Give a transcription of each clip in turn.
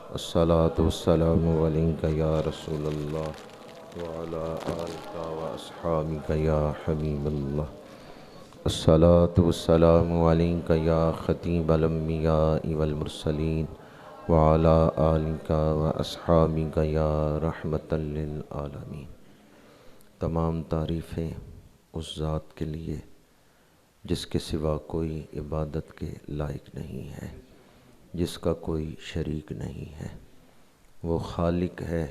الصلاة والسلام علیک یا رسول اللہ وعلی آلک واصحابک یا حبیب اللہ۔ الصلاة والسلام علیک یا خطیب الانبیاء والمرسلین وعلی آلک واصحابک یا رحمۃ للعالمین۔ تمام تعریفیں اس ذات کے لیے جس کے سوا کوئی عبادت کے لائق نہیں ہے، جس کا کوئی شریک نہیں ہے۔ وہ خالق ہے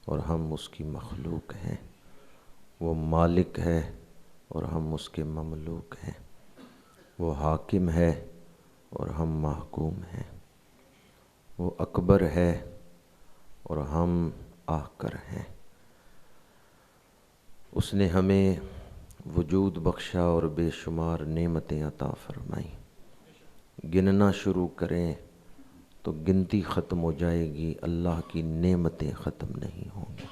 اور ہم اس کی مخلوق ہیں، وہ مالک ہے اور ہم اس کے مملوک ہیں، وہ حاکم ہے اور ہم محکوم ہیں، وہ اکبر ہے اور ہم آخر ہیں۔ اس نے ہمیں وجود بخشا اور بے شمار نعمتیں عطا فرمائیں۔ گننا شروع کریں تو گنتی ختم ہو جائے گی، اللہ کی نعمتیں ختم نہیں ہوں گی۔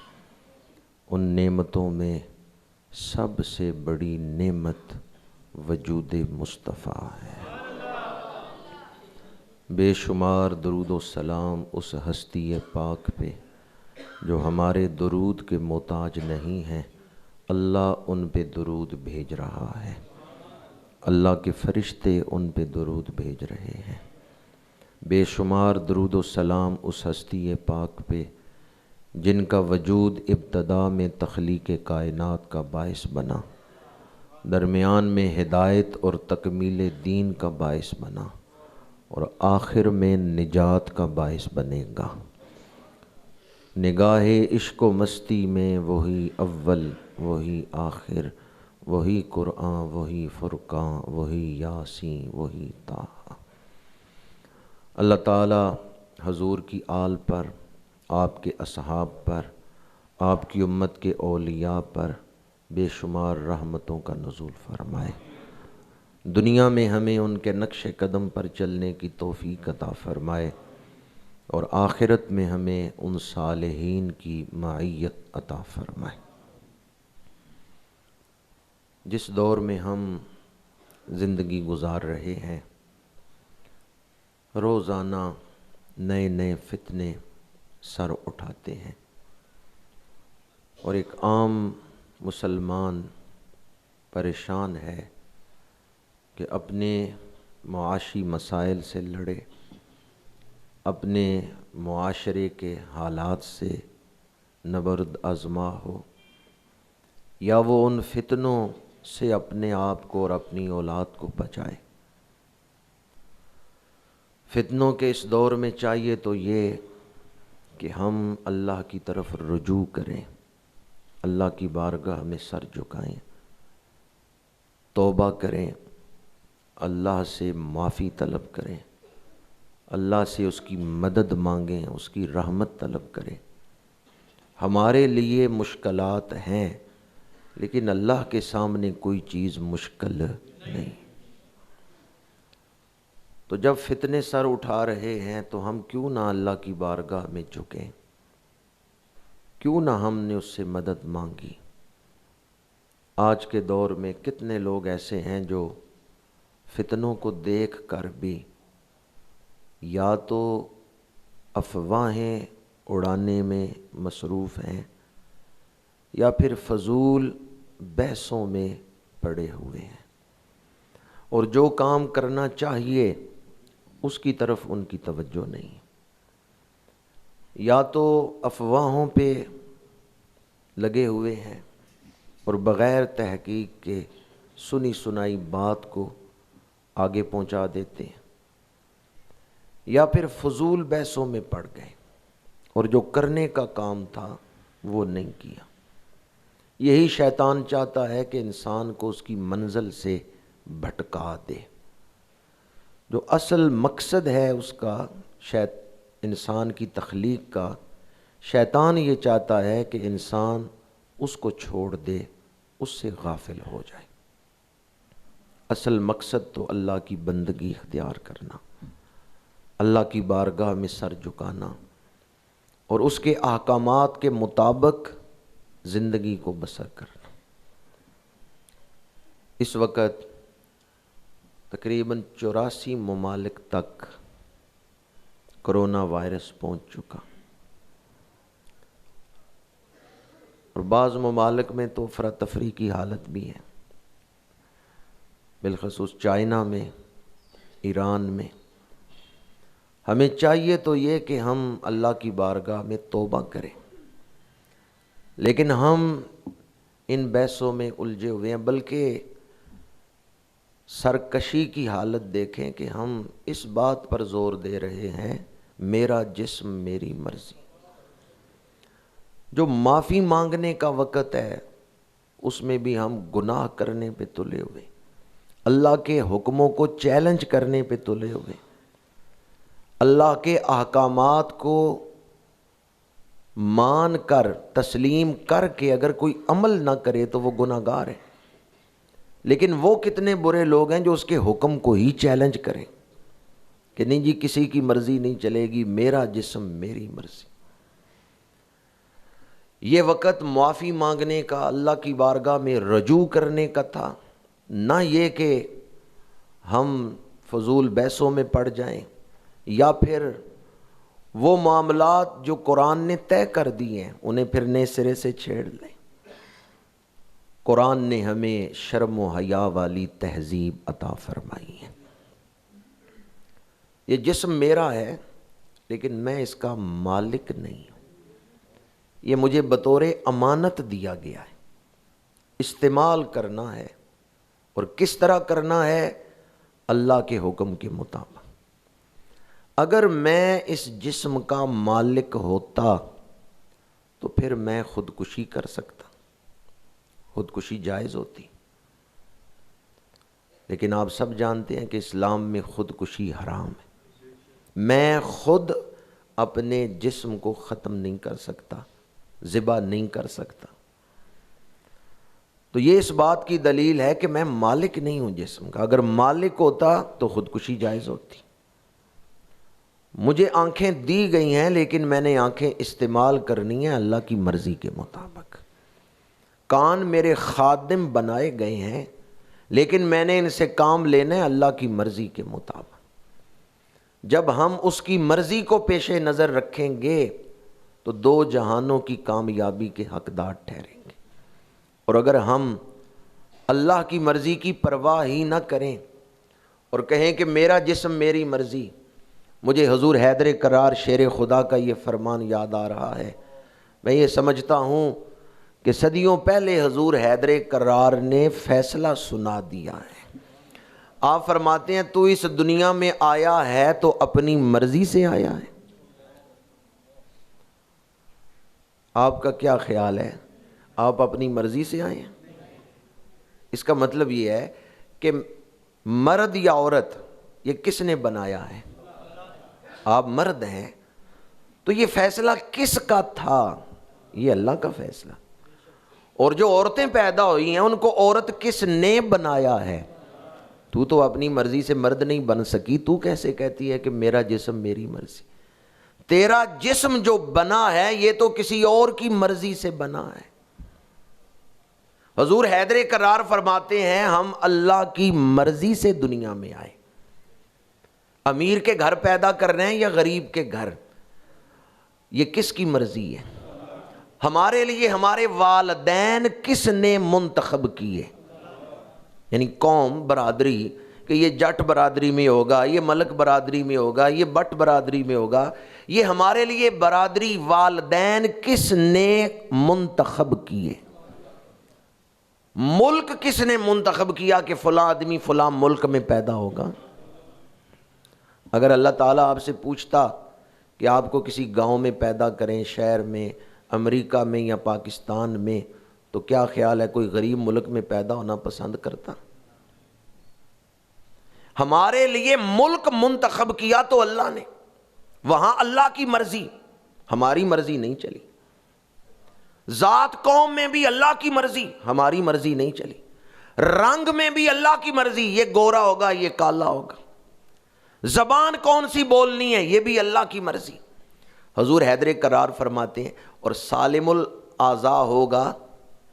ان نعمتوں میں سب سے بڑی نعمت وجود مصطفیٰ ہے۔ بے شمار درود و سلام اس ہستی پاک پہ جو ہمارے درود کے محتاج نہیں ہیں، اللہ ان پہ درود بھیج رہا ہے، اللہ کے فرشتے ان پہ درود بھیج رہے ہیں۔ بے شمار درود و سلام اس ہستی پاک پہ جن کا وجود ابتدا میں تخلیق کائنات کا باعث بنا، درمیان میں ہدایت اور تکمیل دین کا باعث بنا اور آخر میں نجات کا باعث بنے گا۔ نگاہ عشق و مستی میں وہی اول وہی آخر، وہی قرآن وہی فرقان وہی یاسین وہی طٰہٰ۔ اللہ تعالی حضور کی آل پر، آپ کے اصحاب پر، آپ کی امت کے اولیاء پر بے شمار رحمتوں کا نزول فرمائے۔ دنیا میں ہمیں ان کے نقش قدم پر چلنے کی توفیق عطا فرمائے اور آخرت میں ہمیں ان صالحین کی معیت عطا فرمائے۔ جس دور میں ہم زندگی گزار رہے ہیں، روزانہ نئے نئے فتنے سر اٹھاتے ہیں اور ایک عام مسلمان پریشان ہے کہ اپنے معاشی مسائل سے لڑے، اپنے معاشرے کے حالات سے نبرد آزما ہو، یا وہ ان فتنوں سے اپنے آپ کو اور اپنی اولاد کو بچائے۔ فتنوں کے اس دور میں چاہیے تو یہ کہ ہم اللہ کی طرف رجوع کریں، اللہ کی بارگاہ میں سر جھکائیں، توبہ کریں، اللہ سے معافی طلب کریں، اللہ سے اس کی مدد مانگیں، اس کی رحمت طلب کریں۔ ہمارے لیے مشکلات ہیں لیکن اللہ کے سامنے کوئی چیز مشکل نہیں۔ تو جب فتنے سر اٹھا رہے ہیں تو ہم کیوں نہ اللہ کی بارگاہ میں جھکیں، کیوں نہ ہم نے اس سے مدد مانگی۔ آج کے دور میں کتنے لوگ ایسے ہیں جو فتنوں کو دیکھ کر بھی یا تو افواہیں اڑانے میں مصروف ہیں یا پھر فضول بحثوں میں پڑے ہوئے ہیں، اور جو کام کرنا چاہیے اس کی طرف ان کی توجہ نہیں، یا تو افواہوں پہ لگے ہوئے ہیں اور بغیر تحقیق کے سنی سنائی بات کو آگے پہنچا دیتے ہیں، یا پھر فضول بحثوں میں پڑ گئے اور جو کرنے کا کام تھا وہ نہیں کیا۔ یہی شیطان چاہتا ہے کہ انسان کو اس کی منزل سے بھٹکا دے۔ جو اصل مقصد ہے اس کا، انسان کی تخلیق کا، شیطان یہ چاہتا ہے کہ انسان اس کو چھوڑ دے، اس سے غافل ہو جائے۔ اصل مقصد تو اللہ کی بندگی اختیار کرنا، اللہ کی بارگاہ میں سر جھکانا اور اس کے احکامات کے مطابق زندگی کو بسر کرنا۔ اس وقت تقریباً 84 ممالک تک کرونا وائرس پہنچ چکا، اور بعض ممالک میں تو افراتفری کی حالت بھی ہے، بالخصوص چائنا میں، ایران میں۔ ہمیں چاہیے تو یہ کہ ہم اللہ کی بارگاہ میں توبہ کریں، لیکن ہم ان بحثوں میں الجھے ہوئے ہیں، بلکہ سرکشی کی حالت دیکھیں کہ ہم اس بات پر زور دے رہے ہیں میرا جسم میری مرضی۔ جو معافی مانگنے کا وقت ہے اس میں بھی ہم گناہ کرنے پہ تلے ہوئے، اللہ کے حکموں کو چیلنج کرنے پہ تلے ہوئے، اللہ کے احکامات کو مان کر تسلیم کر کے اگر کوئی عمل نہ کرے تو وہ گناہ گار ہے۔ لیکن وہ کتنے برے لوگ ہیں جو اس کے حکم کو ہی چیلنج کریں کہ نہیں جی کسی کی مرضی نہیں چلے گی، میرا جسم میری مرضی۔ یہ وقت معافی مانگنے کا، اللہ کی بارگاہ میں رجوع کرنے کا تھا، نہ یہ کہ ہم فضول بحثوں میں پڑ جائیں یا پھر وہ معاملات جو قرآن نے طے کر دیے ہیں انہیں پھر نئے سرے سے چھیڑ لیں۔ قرآن نے ہمیں شرم و حیا والی تہذیب عطا فرمائی ہے۔ یہ جسم میرا ہے لیکن میں اس کا مالک نہیں ہوں، یہ مجھے بطور امانت دیا گیا ہے، استعمال کرنا ہے، اور کس طرح کرنا ہے؟ اللہ کے حکم کے مطابق۔ اگر میں اس جسم کا مالک ہوتا تو پھر میں خودکشی کر سکتا، خودکشی جائز ہوتی، لیکن آپ سب جانتے ہیں کہ اسلام میں خودکشی حرام ہے۔ میں خود اپنے جسم کو ختم نہیں کر سکتا، ذبح نہیں کر سکتا، تو یہ اس بات کی دلیل ہے کہ میں مالک نہیں ہوں جسم کا۔ اگر مالک ہوتا تو خودکشی جائز ہوتی۔ مجھے آنکھیں دی گئی ہیں لیکن میں نے آنکھیں استعمال کرنی ہیں اللہ کی مرضی کے مطابق۔ کان میرے خادم بنائے گئے ہیں لیکن میں نے ان سے کام لینا ہے اللہ کی مرضی کے مطابق۔ جب ہم اس کی مرضی کو پیش نظر رکھیں گے تو دو جہانوں کی کامیابی کے حقدار ٹھہریں گے، اور اگر ہم اللہ کی مرضی کی پرواہ ہی نہ کریں اور کہیں کہ میرا جسم میری مرضی، مجھے حضور حیدر کرار شیر خدا کا یہ فرمان یاد آ رہا ہے۔ میں یہ سمجھتا ہوں کہ صدیوں پہلے حضور حیدر کرار نے فیصلہ سنا دیا ہے۔ آپ فرماتے ہیں تو اس دنیا میں آیا ہے تو اپنی مرضی سے آیا ہے۔ آپ کا کیا خیال ہے؟ آپ اپنی مرضی سے آئے ہیں؟ اس کا مطلب یہ ہے کہ مرد یا عورت یہ کس نے بنایا ہے؟ آپ مرد ہیں تو یہ فیصلہ کس کا تھا؟ یہ اللہ کا فیصلہ۔ اور جو عورتیں پیدا ہوئی ہیں ان کو عورت کس نے بنایا ہے؟ تو اپنی مرضی سے مرد نہیں بن سکی، تو کیسے کہتی ہے کہ میرا جسم میری مرضی؟ تیرا جسم جو بنا ہے یہ تو کسی اور کی مرضی سے بنا ہے۔ حضور حیدر کرار فرماتے ہیں ہم اللہ کی مرضی سے دنیا میں آئے۔ امیر کے گھر پیدا کر رہے ہیں یا غریب کے گھر، یہ کس کی مرضی ہے؟ ہمارے لیے ہمارے والدین کس نے منتخب کیے؟ یعنی قوم، برادری، کہ یہ جٹ برادری میں ہوگا، یہ ملک برادری میں ہوگا، یہ بٹ برادری میں ہوگا، یہ ہمارے لیے برادری والدین کس نے منتخب کیے؟ ملک کس نے منتخب کیا کہ فلاں آدمی فلاں ملک میں پیدا ہوگا؟ اگر اللہ تعالیٰ آپ سے پوچھتا کہ آپ کو کسی گاؤں میں پیدا کریں، شہر میں، امریکہ میں یا پاکستان میں، تو کیا خیال ہے کوئی غریب ملک میں پیدا ہونا پسند کرتا؟ ہمارے لیے ملک منتخب کیا تو اللہ نے، وہاں اللہ کی مرضی، ہماری مرضی نہیں چلی۔ ذات قوم میں بھی اللہ کی مرضی، ہماری مرضی نہیں چلی۔ رنگ میں بھی اللہ کی مرضی، یہ گورا ہوگا یہ کالا ہوگا۔ زبان کون سی بولنی ہے یہ بھی اللہ کی مرضی۔ حضور حیدر کرار فرماتے ہیں اور سالم الاعضاء ہوگا،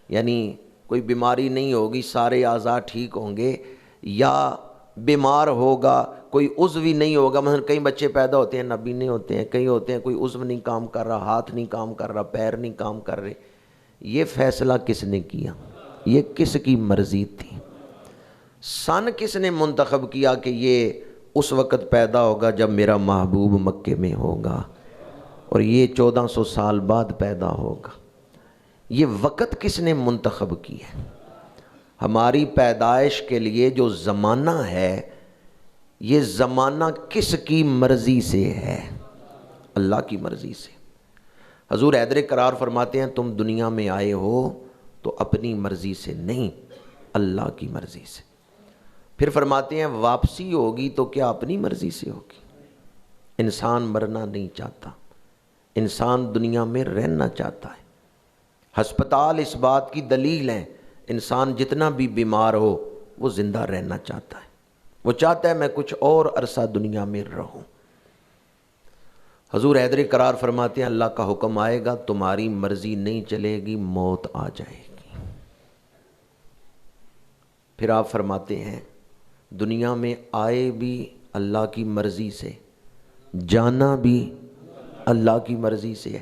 یعنی کوئی بیماری نہیں ہوگی، سارے اعضاء ٹھیک ہوں گے، یا بیمار ہوگا، کوئی عضو ہی نہیں ہوگا. مثلا کئی بچے پیدا ہوتے ہیں نابینے ہوتے ہیں، کئی ہوتے ہیں کوئی عضو نہیں کام کر رہا، ہاتھ نہیں کام کر رہا، پیر نہیں کام کر رہے. یہ فیصلہ کس نے کیا؟ یہ کس کی مرضی تھی؟ سن کس نے منتخب کیا کہ یہ اس وقت پیدا ہوگا جب میرا محبوب مکے میں ہوگا، اور یہ 1400 سال بعد پیدا ہوگا؟ یہ وقت کس نے منتخب کیا؟ ہماری پیدائش کے لیے جو زمانہ ہے، یہ زمانہ کس کی مرضی سے ہے؟ اللہ کی مرضی سے. حضور حیدر کرار فرماتے ہیں تم دنیا میں آئے ہو تو اپنی مرضی سے نہیں، اللہ کی مرضی سے. پھر فرماتے ہیں واپسی ہوگی تو کیا اپنی مرضی سے ہوگی؟ انسان مرنا نہیں چاہتا، انسان دنیا میں رہنا چاہتا ہے. ہسپتال اس بات کی دلیل ہیں، انسان جتنا بھی بیمار ہو وہ زندہ رہنا چاہتا ہے، وہ چاہتا ہے میں کچھ اور عرصہ دنیا میں رہوں. حضور حیدر کرار فرماتے ہیں اللہ کا حکم آئے گا تمہاری مرضی نہیں چلے گی، موت آ جائے گی. پھر آپ فرماتے ہیں دنیا میں آئے بھی اللہ کی مرضی سے، جانا بھی اللہ کی مرضی سے ہے.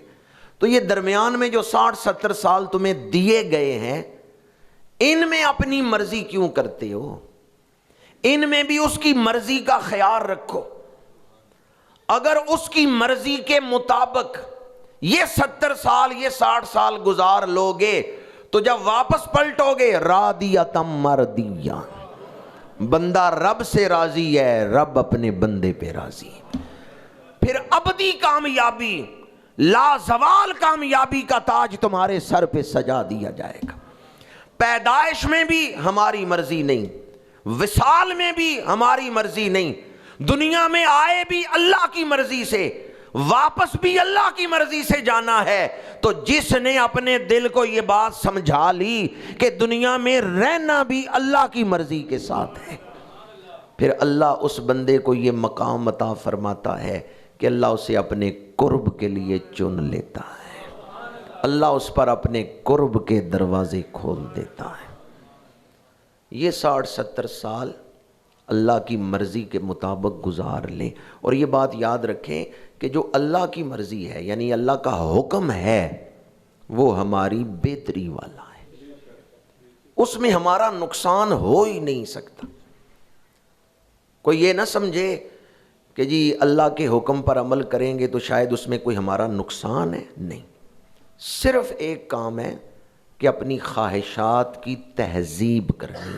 تو یہ درمیان میں جو 60-70 سال تمہیں دیے گئے ہیں، ان میں اپنی مرضی کیوں کرتے ہو؟ ان میں بھی اس کی مرضی کا خیال رکھو. اگر اس کی مرضی کے مطابق یہ 70 سال یہ 60 سال گزار لوگے تو جب واپس پلٹو گے راضیۃ مرضیہ، بندہ رب سے راضی ہے، رب اپنے بندے پہ راضی ہے. پھر ابدی کامیابی، لازوال کامیابی کا تاج تمہارے سر پہ سجا دیا جائے گا. پیدائش میں بھی ہماری مرضی نہیں، وصال میں بھی ہماری مرضی نہیں، دنیا میں آئے بھی اللہ کی مرضی سے، واپس بھی اللہ کی مرضی سے جانا ہے. تو جس نے اپنے دل کو یہ بات سمجھا لی کہ دنیا میں رہنا بھی اللہ کی مرضی کے ساتھ ہے، پھر اللہ اس بندے کو یہ مقام عطا فرماتا ہے کہ اللہ اسے اپنے قرب کے لیے چن لیتا ہے، اللہ اس پر اپنے قرب کے دروازے کھول دیتا ہے. یہ 60-70 سال اللہ کی مرضی کے مطابق گزار لیں. اور یہ بات یاد رکھیں کہ جو اللہ کی مرضی ہے یعنی اللہ کا حکم ہے وہ ہماری بہتری والا ہے، اس میں ہمارا نقصان ہو ہی نہیں سکتا. کوئی یہ نہ سمجھے کہ جی اللہ کے حکم پر عمل کریں گے تو شاید اس میں کوئی ہمارا نقصان ہے. نہیں، صرف ایک کام ہے کہ اپنی خواہشات کی تہذیب کرنی،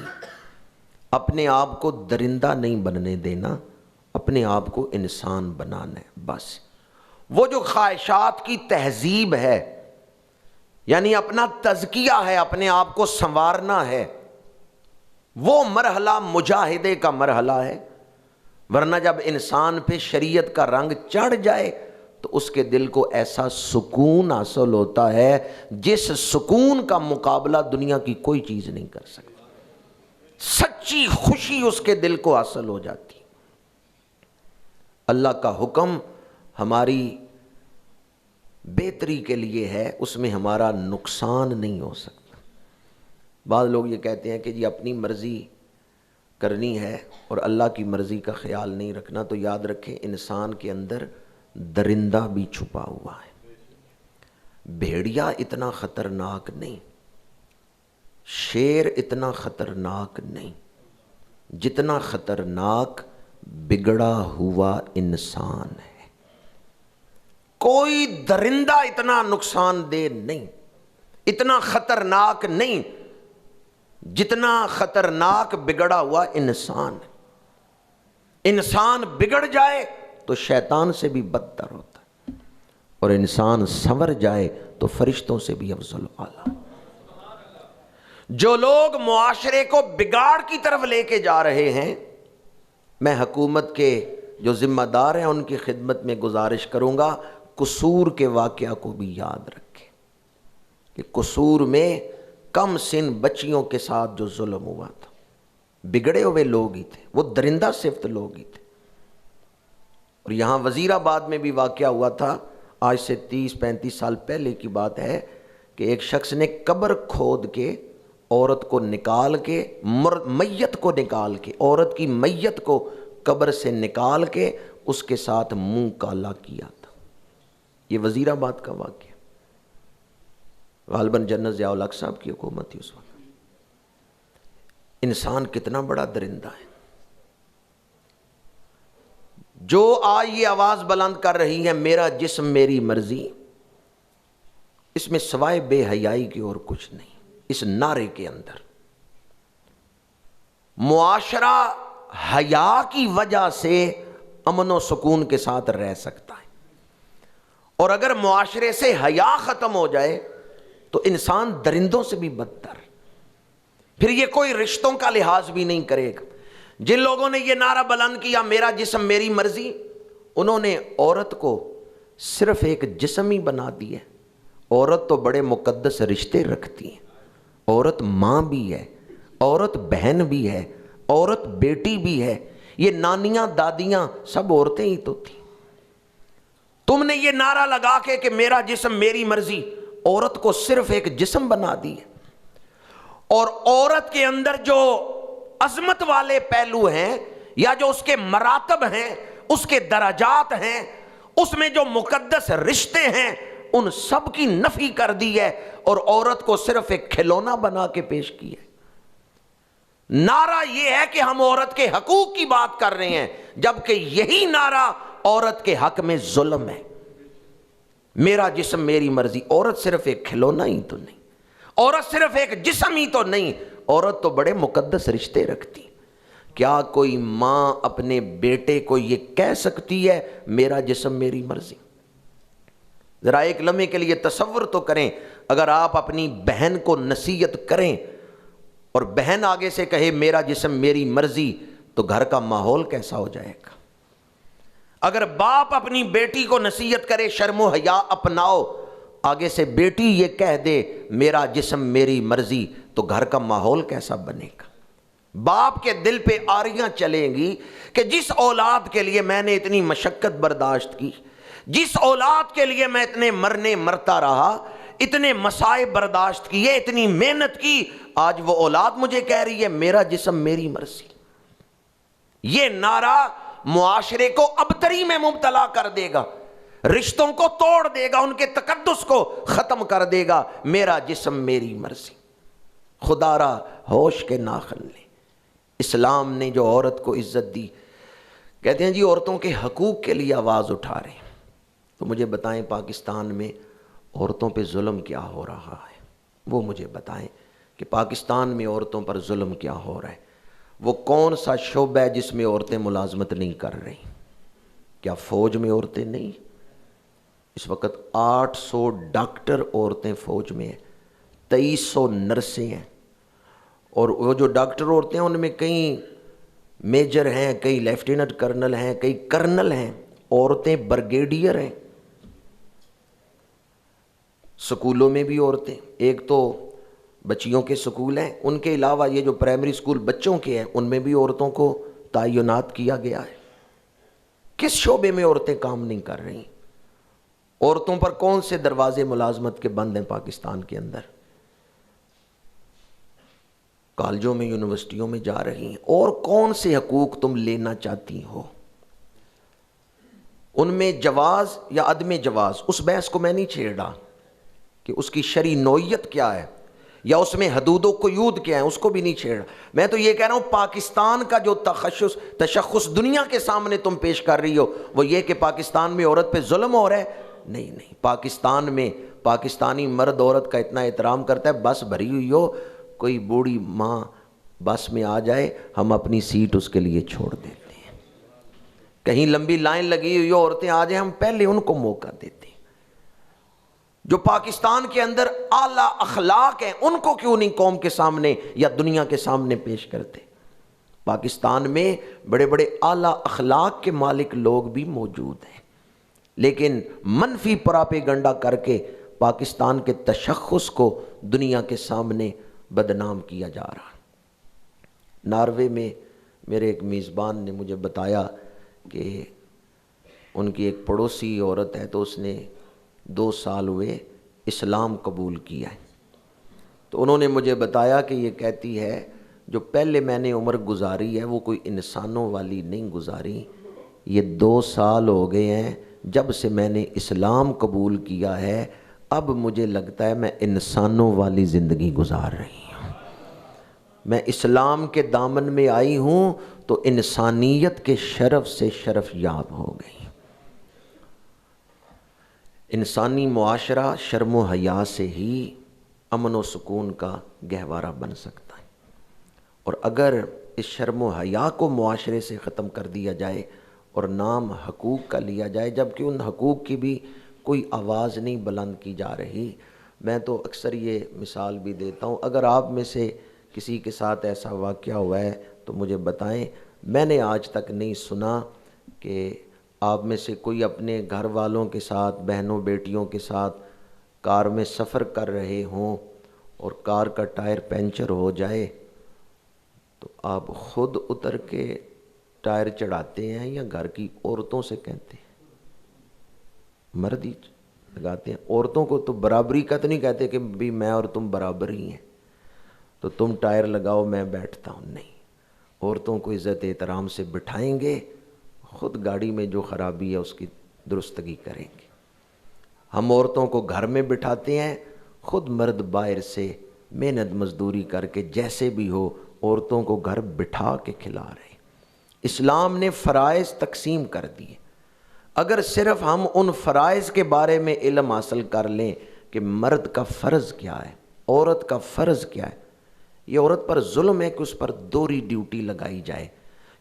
اپنے آپ کو درندہ نہیں بننے دینا، اپنے آپ کو انسان بنانا ہے. بس وہ جو خواہشات کی تہذیب ہے یعنی اپنا تزکیہ ہے، اپنے آپ کو سنوارنا ہے، وہ مرحلہ مجاہدے کا مرحلہ ہے. ورنہ جب انسان پہ شریعت کا رنگ چڑھ جائے تو اس کے دل کو ایسا سکون حاصل ہوتا ہے جس سکون کا مقابلہ دنیا کی کوئی چیز نہیں کر سکتی. سچی خوشی اس کے دل کو حاصل ہو جاتی. اللہ کا حکم ہماری بہتری کے لیے ہے، اس میں ہمارا نقصان نہیں ہو سکتا. بعض لوگ یہ کہتے ہیں کہ جی اپنی مرضی کرنی ہے اور اللہ کی مرضی کا خیال نہیں رکھنا. تو یاد رکھیں انسان کے اندر درندہ بھی چھپا ہوا ہے. بھیڑیا اتنا خطرناک نہیں، شیر اتنا خطرناک نہیں جتنا خطرناک بگڑا ہوا انسان ہے. کوئی درندہ اتنا نقصان دہ نہیں، اتنا خطرناک نہیں جتنا خطرناک بگڑا ہوا انسان. انسان بگڑ جائے تو شیطان سے بھی بدتر ہوتا ہے، اور انسان سنور جائے تو فرشتوں سے بھی افضل اعلیٰ. جو لوگ معاشرے کو بگاڑ کی طرف لے کے جا رہے ہیں، میں حکومت کے جو ذمہ دار ہیں ان کی خدمت میں گزارش کروں گا قصور کے واقعہ کو بھی یاد رکھیں کہ قصور میں کم سن بچیوں کے ساتھ جو ظلم ہوا تھا، بگڑے ہوئے لوگ ہی تھے، وہ درندہ صفت لوگ ہی تھے. اور یہاں وزیر آباد میں بھی واقعہ ہوا تھا، آج سے 30-35 سال پہلے کی بات ہے کہ ایک شخص نے قبر کھود کے عورت کو نکال کے میت کو نکال کے، عورت کی میت کو قبر سے نکال کے اس کے ساتھ منہ کالا کیا تھا۔ یہ وزیر آباد کا واقعہ، غالباً جنرل ضیاء الحق صاحب کی حکومت تھی اس وقت۔ انسان کتنا بڑا درندہ ہے، جو آج یہ آواز بلند کر رہی ہے میرا جسم میری مرضی، اس میں سوائے بے حیائی کی اور کچھ نہیں۔ اس نعرے کے اندر معاشرہ حیا کی وجہ سے امن و سکون کے ساتھ رہ سکتا ہے، اور اگر معاشرے سے حیا ختم ہو جائے تو انسان درندوں سے بھی بدتر، پھر یہ کوئی رشتوں کا لحاظ بھی نہیں کرے گا۔ جن لوگوں نے یہ نعرہ بلند کیا میرا جسم میری مرضی، انہوں نے عورت کو صرف ایک جسم ہی بنا دیا۔ عورت تو بڑے مقدس رشتے رکھتی ہے، عورت ماں بھی ہے، عورت بہن بھی ہے، عورت بیٹی بھی ہے، یہ نانیاں دادیاں سب عورتیں ہی تو تھیں۔ تم نے یہ نعرہ لگا کے کہ میرا جسم میری مرضی، عورت کو صرف ایک جسم بنا دی ہے، اور عورت کے اندر جو عظمت والے پہلو ہیں یا جو اس کے مراتب ہیں، اس کے درجات ہیں، اس میں جو مقدس رشتے ہیں، ان سب کی نفی کر دی ہے اور عورت کو صرف ایک کھلونا بنا کے پیش کیا ہے۔ نعرہ یہ ہے کہ ہم عورت کے حقوق کی بات کر رہے ہیں، جبکہ یہی نعرہ عورت کے حق میں ظلم ہے۔ میرا جسم میری مرضی، عورت صرف ایک کھلونا ہی تو نہیں، عورت صرف ایک جسم ہی تو نہیں، عورت تو بڑے مقدس رشتے رکھتی۔ کیا کوئی ماں اپنے بیٹے کو یہ کہہ سکتی ہے میرا جسم میری مرضی؟ ذرا ایک لمحے کے لیے تصور تو کریں، اگر آپ اپنی بہن کو نصیحت کریں اور بہن آگے سے کہے میرا جسم میری مرضی، تو گھر کا ماحول کیسا ہو جائے گا؟ اگر باپ اپنی بیٹی کو نصیحت کرے شرم و حیا اپناؤ، آگے سے بیٹی یہ کہہ دے میرا جسم میری مرضی، تو گھر کا ماحول کیسا بنے گا؟ باپ کے دل پہ آریاں چلیں گی کہ جس اولاد کے لیے میں نے اتنی مشقت برداشت کی، جس اولاد کے لیے میں اتنے مرنے مرتا رہا، اتنے مسائب برداشت کیے، اتنی محنت کی، آج وہ اولاد مجھے کہہ رہی ہے میرا جسم میری مرضی۔ یہ نعرہ معاشرے کو ابتری میں مبتلا کر دے گا، رشتوں کو توڑ دے گا، ان کے تقدس کو ختم کر دے گا۔ میرا جسم میری مرضی، خدا را ہوش کے ناخن لے۔ اسلام نے جو عورت کو عزت دی، کہتے ہیں جی عورتوں کے حقوق کے لیے آواز اٹھا رہے ہیں، تو مجھے بتائیں پاکستان میں عورتوں پہ ظلم کیا ہو رہا ہے؟ وہ مجھے بتائیں کہ پاکستان میں عورتوں پر ظلم کیا ہو رہا ہے؟ وہ کون سا شعبہ ہے جس میں عورتیں ملازمت نہیں کر رہی؟ کیا فوج میں عورتیں نہیں؟ اس وقت 800 ڈاکٹر عورتیں فوج میں ہیں، 2300 نرسیں ہیں، اور وہ جو ڈاکٹر عورتیں ہیں ان میں کئی میجر ہیں، کئی لیفٹیننٹ کرنل ہیں، کئی کرنل ہیں، عورتیں بریگیڈیئر ہیں۔ سکولوں میں بھی عورتیں، ایک تو بچیوں کے سکول ہیں، ان کے علاوہ یہ جو پرائمری سکول بچوں کے ہیں ان میں بھی عورتوں کو تعینات کیا گیا ہے۔ کس شعبے میں عورتیں کام نہیں کر رہی؟ عورتوں پر کون سے دروازے ملازمت کے بند ہیں پاکستان کے اندر؟ کالجوں میں یونیورسٹیوں میں جا رہی ہیں، اور کون سے حقوق تم لینا چاہتی ہو؟ ان میں جواز یا عدم جواز، اس بحث کو میں نہیں چھیڑ رہا کہ اس کی شرعی نوعیت کیا ہے یا اس میں حدود و قیود کیا ہے، اس کو بھی نہیں چھیڑ رہا۔ میں تو یہ کہہ رہا ہوں پاکستان کا جو تشخص دنیا کے سامنے تم پیش کر رہی ہو وہ یہ کہ پاکستان میں عورت پہ ظلم ہو رہا ہے۔ نہیں، پاکستان میں پاکستانی مرد عورت کا اتنا احترام کرتا ہے، بس بھری ہوئی ہو، کوئی بوڑھی ماں بس میں آ جائے ہم اپنی سیٹ اس کے لیے چھوڑ دیتے ہیں، کہیں لمبی لائن لگی ہوئی ہو عورتیں آ جائیں ہم پہلے ان کو موقع دیتے ہیں۔ جو پاکستان کے اندر اعلیٰ اخلاق ہیں ان کو کیوں نہیں قوم کے سامنے یا دنیا کے سامنے پیش کرتے؟ پاکستان میں بڑے بڑے اعلیٰ اخلاق کے مالک لوگ بھی موجود ہیں، لیکن منفی پراپیگنڈا کر کے پاکستان کے تشخص کو دنیا کے سامنے بدنام کیا جا رہا۔ ناروے میں میرے ایک میزبان نے مجھے بتایا کہ ان کی ایک پڑوسی عورت ہے تو اس نے 2 سال ہوئے اسلام قبول کیا ہے، تو انہوں نے مجھے بتایا کہ یہ کہتی ہے جو پہلے میں نے عمر گزاری ہے وہ کوئی انسانوں والی نہیں گزاری، یہ 2 سال ہو گئے ہیں جب سے میں نے اسلام قبول کیا ہے، اب مجھے لگتا ہے میں انسانوں والی زندگی گزار رہی ہوں۔ میں اسلام کے دامن میں آئی ہوں تو انسانیت کے شرف سے شرف یاب ہو گئی۔ انسانی معاشرہ شرم و حیا سے ہی امن و سکون کا گہوارہ بن سکتا ہے، اور اگر اس شرم و حیا کو معاشرے سے ختم کر دیا جائے اور نام حقوق کا لیا جائے، جبکہ ان حقوق کی بھی کوئی آواز نہیں بلند کی جا رہی۔ میں تو اکثر یہ مثال بھی دیتا ہوں، اگر آپ میں سے کسی کے ساتھ ایسا واقعہ ہوا ہے تو مجھے بتائیں۔ میں نے آج تک نہیں سنا کہ آپ میں سے کوئی اپنے گھر والوں کے ساتھ، بہنوں بیٹیوں کے ساتھ کار میں سفر کر رہے ہوں اور کار کا ٹائر پنچر ہو جائے تو آپ خود اتر کے ٹائر چڑھاتے ہیں یا گھر کی عورتوں سے کہتے ہیں؟ مرد ہی لگاتے ہیں۔ عورتوں کو تو برابری کا تو نہیں کہتے کہ بھی میں اور تم برابر ہی ہیں تو تم ٹائر لگاؤ میں بیٹھتا ہوں، نہیں، عورتوں کو عزت احترام سے بٹھائیں گے، خود گاڑی میں جو خرابی ہے اس کی درستگی کریں گے۔ ہم عورتوں کو گھر میں بٹھاتے ہیں، خود مرد باہر سے محنت مزدوری کر کے جیسے بھی ہو عورتوں کو گھر بٹھا کے کھلا رہے ہیں۔ اسلام نے فرائض تقسیم کر دیے، اگر صرف ہم ان فرائض کے بارے میں علم حاصل کر لیں کہ مرد کا فرض کیا ہے، عورت کا فرض کیا ہے، یہ عورت پر ظلم ہے کہ اس پر دوہری ڈیوٹی لگائی جائے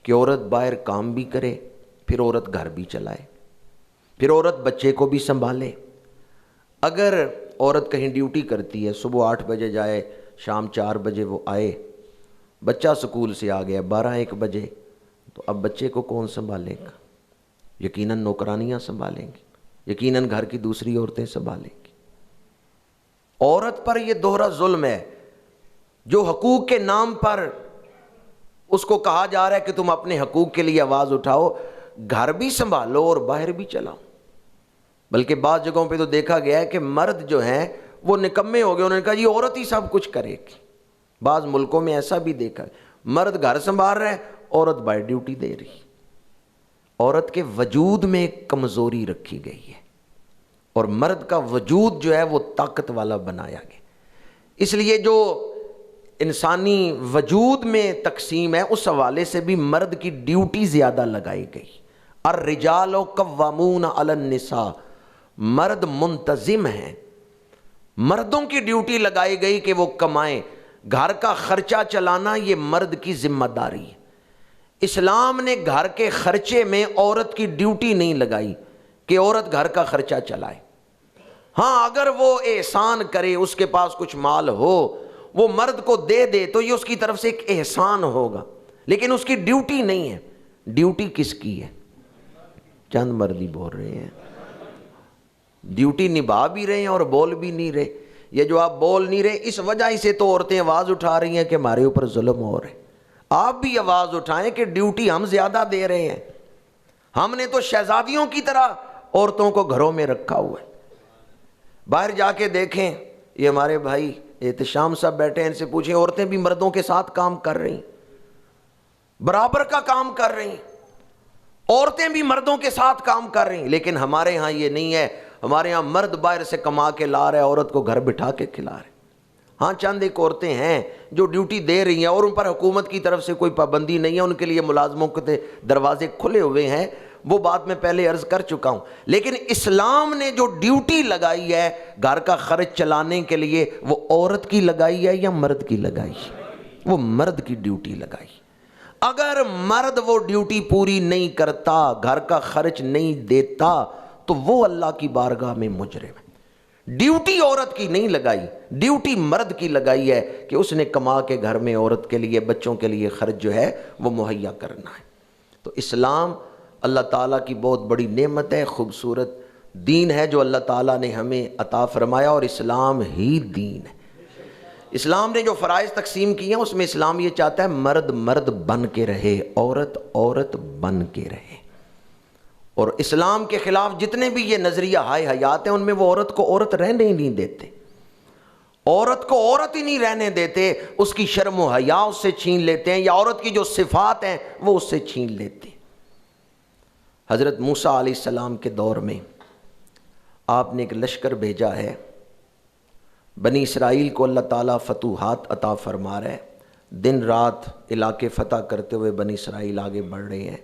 کہ عورت باہر کام بھی کرے، پھر عورت گھر بھی چلائے، پھر عورت بچے کو بھی سنبھالے۔ اگر عورت کہیں ڈیوٹی کرتی ہے، صبح 8 بجے جائے، شام 4 بجے وہ آئے، بچہ سکول سے آ گیا 12-1 بجے، تو اب بچے کو کون سنبھالے گا؟ یقیناً نوکرانیاں سنبھالیں گی، یقیناً گھر کی دوسری عورتیں سنبھالیں گی۔ عورت پر یہ دوہرا ظلم ہے، جو حقوق کے نام پر اس کو کہا جا رہا ہے کہ تم اپنے حقوق کے لیے آواز اٹھاؤ، گھر بھی سنبھالو اور باہر بھی چلاؤ۔ بلکہ بعض جگہوں پہ تو دیکھا گیا ہے کہ مرد جو ہیں وہ نکمے ہو گئے، انہوں نے کہا یہ عورت ہی سب کچھ کرے گی۔ بعض ملکوں میں ایسا بھی دیکھا، مرد گھر سنبھال رہے ہیں، عورت باہر ڈیوٹی دے رہی۔ عورت کے وجود میں ایک کمزوری رکھی گئی ہے، اور مرد کا وجود جو ہے وہ طاقت والا بنایا گیا۔ اس لیے جو انسانی وجود میں تقسیم ہے اس حوالے سے بھی مرد کی ڈیوٹی زیادہ لگائی گئی۔ الرجال قوامون علی النساء، مرد منتظم ہیں، مردوں کی ڈیوٹی لگائی گئی کہ وہ کمائیں، گھر کا خرچہ چلانا یہ مرد کی ذمہ داری ہے۔ اسلام نے گھر کے خرچے میں عورت کی ڈیوٹی نہیں لگائی کہ عورت گھر کا خرچہ چلائے۔ ہاں اگر وہ احسان کرے، اس کے پاس کچھ مال ہو، وہ مرد کو دے دے تو یہ اس کی طرف سے ایک احسان ہوگا، لیکن اس کی ڈیوٹی نہیں ہے۔ ڈیوٹی کس کی ہے؟ چند مرد ہی بول رہے ہیں، ڈیوٹی نبھا بھی رہے ہیں اور بول بھی نہیں رہے۔ یہ جو آپ بول نہیں رہے، اس وجہ سے تو عورتیں آواز اٹھا رہی ہیں کہ ہمارے اوپر ظلم ہو رہے ہیں۔ آپ بھی آواز اٹھائیں کہ ڈیوٹی ہم زیادہ دے رہے ہیں، ہم نے تو شہزادیوں کی طرح عورتوں کو گھروں میں رکھا ہوا ہے۔ باہر جا کے دیکھیں، یہ ہمارے بھائی احتشام صاحب بیٹھے ہیں، ان سے پوچھیں، عورتیں بھی مردوں کے ساتھ کام کر رہی ہیں، برابر کا کام کر رہی ہیں، عورتیں بھی مردوں کے ساتھ کام کر رہی ہیں، لیکن ہمارے ہاں یہ نہیں ہے۔ ہمارے ہاں مرد باہر سے کما کے لا رہا ہے، عورت کو گھر بٹھا کے کھلا رہے۔ ہاں چند ایک عورتیں ہیں جو ڈیوٹی دے رہی ہیں اور ان پر حکومت کی طرف سے کوئی پابندی نہیں ہے، ان کے لیے ملازموں کے دروازے کھلے ہوئے ہیں، وہ بات میں پہلے عرض کر چکا ہوں۔ لیکن اسلام نے جو ڈیوٹی لگائی ہے گھر کا خرچ چلانے کے لیے، وہ عورت کی لگائی ہے یا مرد کی لگائی ہے؟ وہ مرد کی ڈیوٹی لگائی۔ اگر مرد وہ ڈیوٹی پوری نہیں کرتا، گھر کا خرچ نہیں دیتا، تو وہ اللہ کی بارگاہ میں مجرم ہے۔ ڈیوٹی عورت کی نہیں لگائی، ڈیوٹی مرد کی لگائی ہے کہ اس نے کما کے گھر میں عورت کے لیے، بچوں کے لیے خرچ جو ہے وہ مہیا کرنا ہے۔ تو اسلام اللہ تعالیٰ کی بہت بڑی نعمت ہے، خوبصورت دین ہے جو اللہ تعالیٰ نے ہمیں عطا فرمایا، اور اسلام ہی دین ہے۔ اسلام نے جو فرائض تقسیم کیے ہیں اس میں اسلام یہ چاہتا ہے مرد مرد بن کے رہے، عورت عورت بن کے رہے۔ اور اسلام کے خلاف جتنے بھی یہ نظریہ ہائے حیات ہیں ان میں وہ عورت کو عورت رہنے ہی نہیں دیتے۔ عورت کو عورت ہی نہیں رہنے دیتے، اس کی شرم و حیا اس سے چھین لیتے ہیں، یا عورت کی جو صفات ہیں وہ اس سے چھین لیتے ہیں۔ حضرت موسیٰ علیہ السلام کے دور میں آپ نے ایک لشکر بھیجا ہے، بنی اسرائیل کو اللہ تعالیٰ فتوحات عطا فرما رہا ہے، دن رات علاقے فتح کرتے ہوئے بنی اسرائیل آگے بڑھ رہے ہیں۔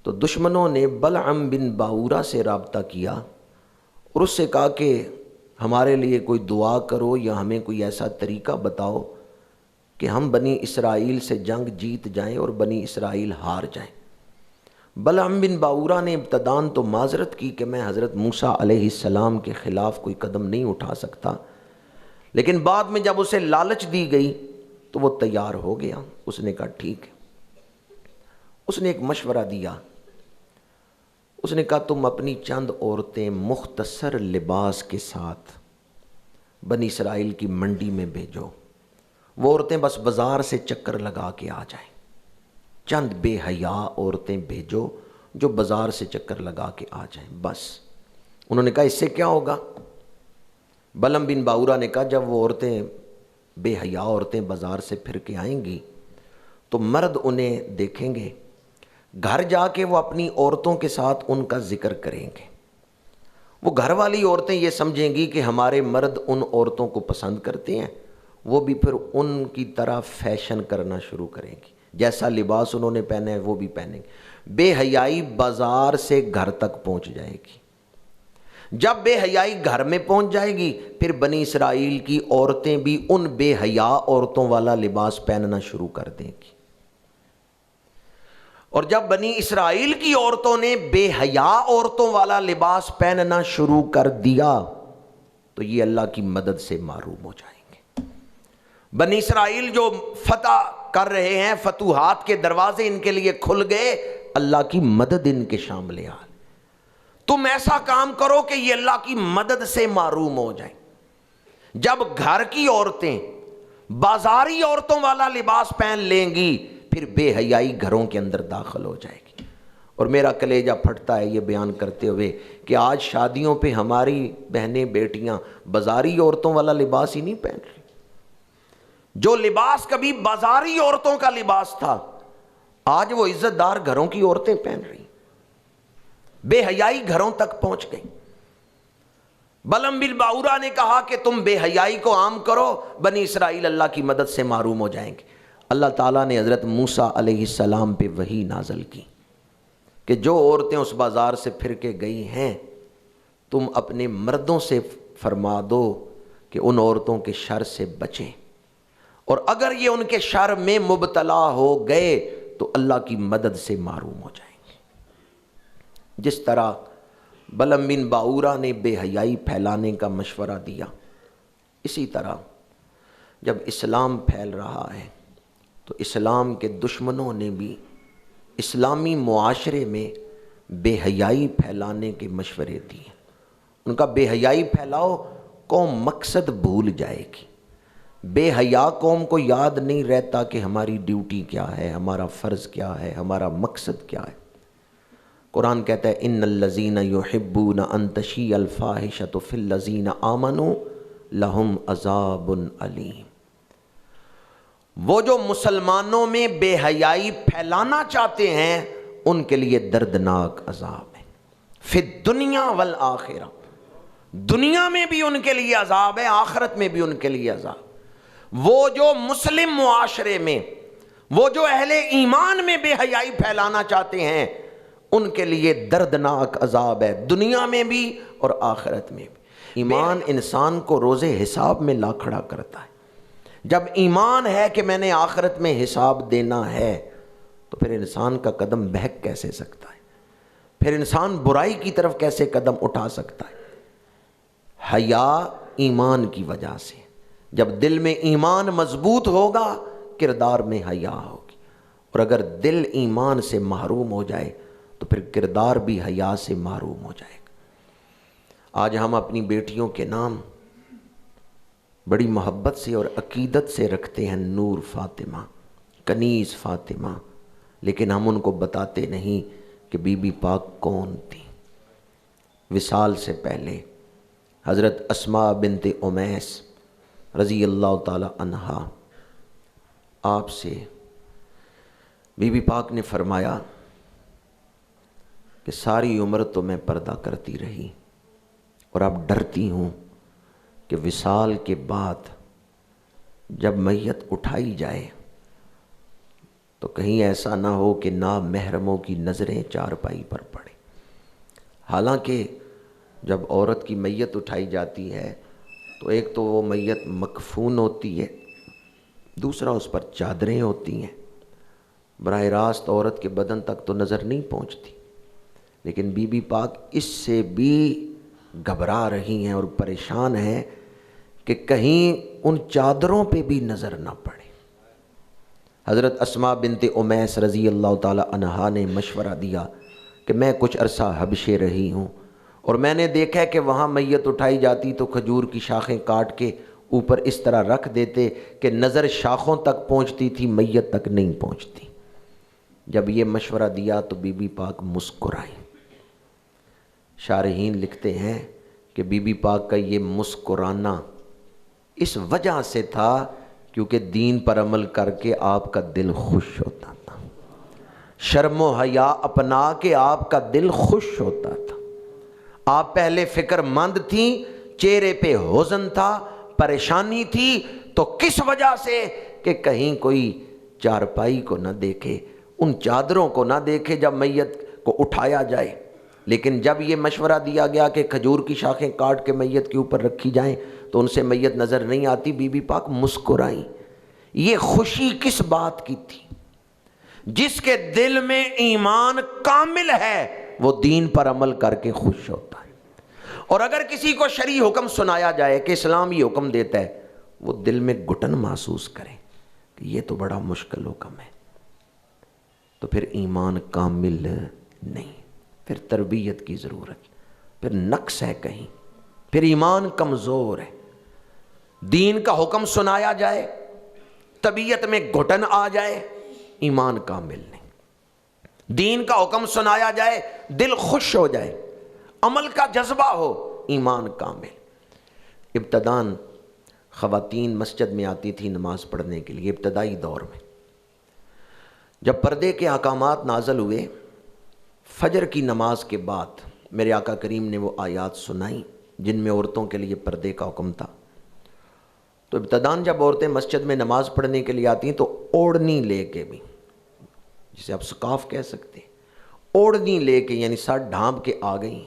تو دشمنوں نے بلعم بن باورا سے رابطہ کیا اور اس سے کہا کہ ہمارے لیے کوئی دعا کرو یا ہمیں کوئی ایسا طریقہ بتاؤ کہ ہم بنی اسرائیل سے جنگ جیت جائیں اور بنی اسرائیل ہار جائیں۔ بلعم بن باورا نے ابتداً تو معذرت کی کہ میں حضرت موسیٰ علیہ السلام کے خلاف کوئی قدم نہیں اٹھا سکتا، لیکن بعد میں جب اسے لالچ دی گئی تو وہ تیار ہو گیا۔ اس نے کہا ٹھیک ہے۔ اس نے ایک مشورہ دیا، اس نے کہا تم اپنی چند عورتیں مختصر لباس کے ساتھ بنی اسرائیل کی منڈی میں بھیجو، وہ عورتیں بس بازار سے چکر لگا کے آ جائیں، چند بے حیا عورتیں بھیجو جو بازار سے چکر لگا کے آ جائیں بس۔ انہوں نے کہا اس سے کیا ہوگا؟ بلعم بن باورا نے کہا جب وہ عورتیں بے حیا عورتیں بازار سے پھر کے آئیں گی تو مرد انہیں دیکھیں گے، گھر جا کے وہ اپنی عورتوں کے ساتھ ان کا ذکر کریں گے، وہ گھر والی عورتیں یہ سمجھیں گی کہ ہمارے مرد ان عورتوں کو پسند کرتے ہیں، وہ بھی پھر ان کی طرح فیشن کرنا شروع کریں گی، جیسا لباس انہوں نے پہنا ہے وہ بھی پہنیں گے۔ بے حیائی بازار سے گھر تک پہنچ جائے گی۔ جب بے حیائی گھر میں پہنچ جائے گی پھر بنی اسرائیل کی عورتیں بھی ان بے حیا عورتوں والا لباس پہننا شروع کر دیں گی، اور جب بنی اسرائیل کی عورتوں نے بے حیا عورتوں والا لباس پہننا شروع کر دیا تو یہ اللہ کی مدد سے محروم ہو جائیں گے۔ بنی اسرائیل جو فتح کر رہے ہیں، فتوحات کے دروازے ان کے لیے کھل گئے، اللہ کی مدد ان کے شامل آ۔ تم ایسا کام کرو کہ یہ اللہ کی مدد سے محروم ہو جائیں۔ جب گھر کی عورتیں بازاری عورتوں والا لباس پہن لیں گی پھر بے حیائی گھروں کے اندر داخل ہو جائے گی۔ اور میرا کلیجہ پھٹتا ہے یہ بیان کرتے ہوئے کہ آج شادیوں پہ ہماری بہنیں بیٹیاں بازاری عورتوں والا لباس ہی نہیں پہن رہی۔ جو لباس کبھی بازاری عورتوں کا لباس تھا آج وہ عزت دار گھروں کی عورتیں پہن رہی، بے حیائی گھروں تک پہنچ گئی۔ بلعم بن باورا نے کہا کہ تم بے حیائی کو عام کرو، بنی اسرائیل اللہ کی مدد سے محروم ہو جائیں گے۔ اللہ تعالیٰ نے حضرت موسیٰ علیہ السلام پہ وحی نازل کی کہ جو عورتیں اس بازار سے پھر کے گئی ہیں تم اپنے مردوں سے فرما دو کہ ان عورتوں کے شر سے بچیں، اور اگر یہ ان کے شر میں مبتلا ہو گئے تو اللہ کی مدد سے محروم ہو جائیں گے۔ جس طرح بلعم بن باورا نے بے حیائی پھیلانے کا مشورہ دیا، اسی طرح جب اسلام پھیل رہا ہے تو اسلام کے دشمنوں نے بھی اسلامی معاشرے میں بے حیائی پھیلانے کے مشورے دیے۔ ان کا بے حیائی پھیلاؤ، قوم مقصد بھول جائے گی۔ بے حیا قوم کو یاد نہیں رہتا کہ ہماری ڈیوٹی کیا ہے، ہمارا فرض کیا ہے، ہمارا مقصد کیا ہے۔ قرآن کہتا ہے ان الذین یحبون ان تشیع الفاحشۃ فی الذین آمنوا لہم عذاب علیم۔ وہ جو مسلمانوں میں بے حیائی پھیلانا چاہتے ہیں ان کے لیے دردناک عذاب ہے، فی الدنیا والآخرہ، دنیا میں بھی ان کے لیے عذاب ہے، آخرت میں بھی ان کے لیے عذاب۔ وہ جو مسلم معاشرے میں، وہ جو اہل ایمان میں بے حیائی پھیلانا چاہتے ہیں ان کے لیے دردناک عذاب ہے، دنیا میں بھی اور آخرت میں بھی۔ ایمان انسان کو روز حساب میں لا کھڑا کرتا ہے۔ جب ایمان ہے کہ میں نے آخرت میں حساب دینا ہے تو پھر انسان کا قدم بہک کیسے سکتا ہے، پھر انسان برائی کی طرف کیسے قدم اٹھا سکتا ہے؟ حیا ایمان کی وجہ سے، جب دل میں ایمان مضبوط ہوگا کردار میں حیا ہوگی، اور اگر دل ایمان سے محروم ہو جائے تو پھر کردار بھی حیا سے محروم ہو جائے گا۔ آج ہم اپنی بیٹیوں کے نام بڑی محبت سے اور عقیدت سے رکھتے ہیں، نور فاطمہ، کنیز فاطمہ، لیکن ہم ان کو بتاتے نہیں کہ بی بی پاک کون تھی۔ وصال سے پہلے حضرت اسماء بنت امیس رضی اللہ تعالی عنہا، آپ سے بی بی پاک نے فرمایا کہ ساری عمر تو میں پردہ کرتی رہی اور اب ڈرتی ہوں کہ وصال کے بعد جب میت اٹھائی جائے تو کہیں ایسا نہ ہو کہ نامحرموں کی نظریں چارپائی پر پڑیں۔ حالانکہ جب عورت کی میت اٹھائی جاتی ہے تو ایک تو وہ میت مکفون ہوتی ہے، دوسرا اس پر چادریں ہوتی ہیں، براہ راست عورت کے بدن تک تو نظر نہیں پہنچتی، لیکن بی بی پاک اس سے بھی گھبرا رہی ہیں اور پریشان ہیں کہ کہیں ان چادروں پہ بھی نظر نہ پڑے۔ حضرت اسماء بنت امیس رضی اللہ تعالی عنہا نے مشورہ دیا کہ میں کچھ عرصہ حبشے رہی ہوں اور میں نے دیکھا ہے کہ وہاں میت اٹھائی جاتی تو کھجور کی شاخیں کاٹ کے اوپر اس طرح رکھ دیتے کہ نظر شاخوں تک پہنچتی تھی، میت تک نہیں پہنچتی۔ جب یہ مشورہ دیا تو بی بی پاک مسکرائیں۔ شارحین لکھتے ہیں کہ بی بی پاک کا یہ مسکرانا اس وجہ سے تھا کیونکہ دین پر عمل کر کے آپ کا دل خوش ہوتا تھا، شرم و حیا اپنا کے آپ کا دل خوش ہوتا تھا۔ آپ پہلے فکر مند تھیں، چہرے پہ حزن تھا، پریشانی تھی، تو کس وجہ سے کہ کہیں کوئی چارپائی کو نہ دیکھے، ان چادروں کو نہ دیکھے جب میت کو اٹھایا جائے۔ لیکن جب یہ مشورہ دیا گیا کہ کھجور کی شاخیں کاٹ کے میت کے اوپر رکھی جائیں تو ان سے میت نظر نہیں آتی، بی بی پاک مسکرائیں۔ یہ خوشی کس بات کی تھی؟ جس کے دل میں ایمان کامل ہے وہ دین پر عمل کر کے خوش ہوتا ہے، اور اگر کسی کو شرعی حکم سنایا جائے کہ اسلام یہ حکم دیتا ہے، وہ دل میں گھٹن محسوس کرے کہ یہ تو بڑا مشکل حکم ہے، تو پھر ایمان کامل نہیں، پھر تربیت کی ضرورت، پھر نقص ہے کہیں، پھر ایمان کمزور ہے۔ دین کا حکم سنایا جائے، طبیعت میں گھٹن آ جائے، ایمان کامل نہیں۔ دین کا حکم سنایا جائے، دل خوش ہو جائے، عمل کا جذبہ ہو، ایمان کامل۔ ابتداً خواتین مسجد میں آتی تھی نماز پڑھنے کے لیے، ابتدائی دور میں جب پردے کے احکامات نازل ہوئے، فجر کی نماز کے بعد میرے آقا کریم نے وہ آیات سنائیں جن میں عورتوں کے لیے پردے کا حکم تھا۔ تو ابتداً جب عورتیں مسجد میں نماز پڑھنے کے لیے آتی ہیں تو اوڑھنی لے کے بھی، جسے آپ سکاف کہہ سکتے ہیں، اوڑھنی لے کے یعنی سر ڈھانپ کے آ گئی،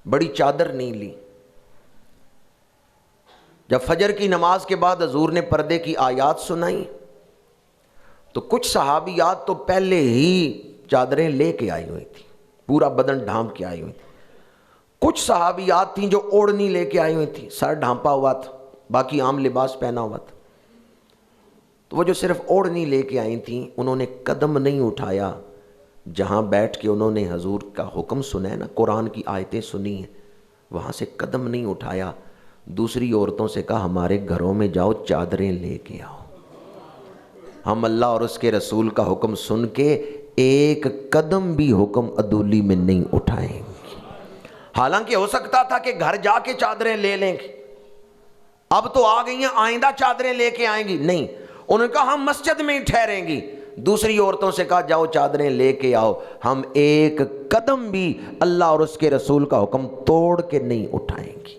بڑی چادر نہیں لی۔ جب فجر کی نماز کے بعد حضور نے پردے کی آیات سنائیں تو کچھ صحابیات تو پہلے ہی چادریں لے کے آئی ہوئی تھی، پورا بدن ڈھانپ کے آئی ہوئی تھی۔ کچھ صحابیات تھیں جو اوڑھنی لے کے آئی ہوئی تھی، سر ڈھانپا ہوا تھا، باقی عام لباس پہنا ہوا تھا۔ تو وہ جو صرف اوڑھنی لے کے آئی تھیں انہوں نے قدم نہیں اٹھایا جہاں بیٹھ کے انہوں نے حضور کا حکم سنا ہے نا، قرآن کی آیتیں سنی ہیں، وہاں سے قدم نہیں اٹھایا۔ دوسری عورتوں سے کہا ہمارے گھروں میں جاؤ، چادریں لے کے آؤ، ہم اللہ اور اس کے رسول کا حکم سن کے ایک قدم بھی حکم عدولی میں نہیں اٹھائیں گے۔ حالانکہ ہو سکتا تھا کہ گھر جا کے چادریں لے لیں گے، اب تو آ گئی ہیں، آئندہ چادریں لے کے آئیں گی، نہیں، انہوں نے کہا ہم مسجد میں ہی ٹھہریں گی۔ دوسری عورتوں سے کہا جاؤ چادریں لے کے آؤ، ہم ایک قدم بھی اللہ اور اس کے رسول کا حکم توڑ کے نہیں اٹھائیں گی۔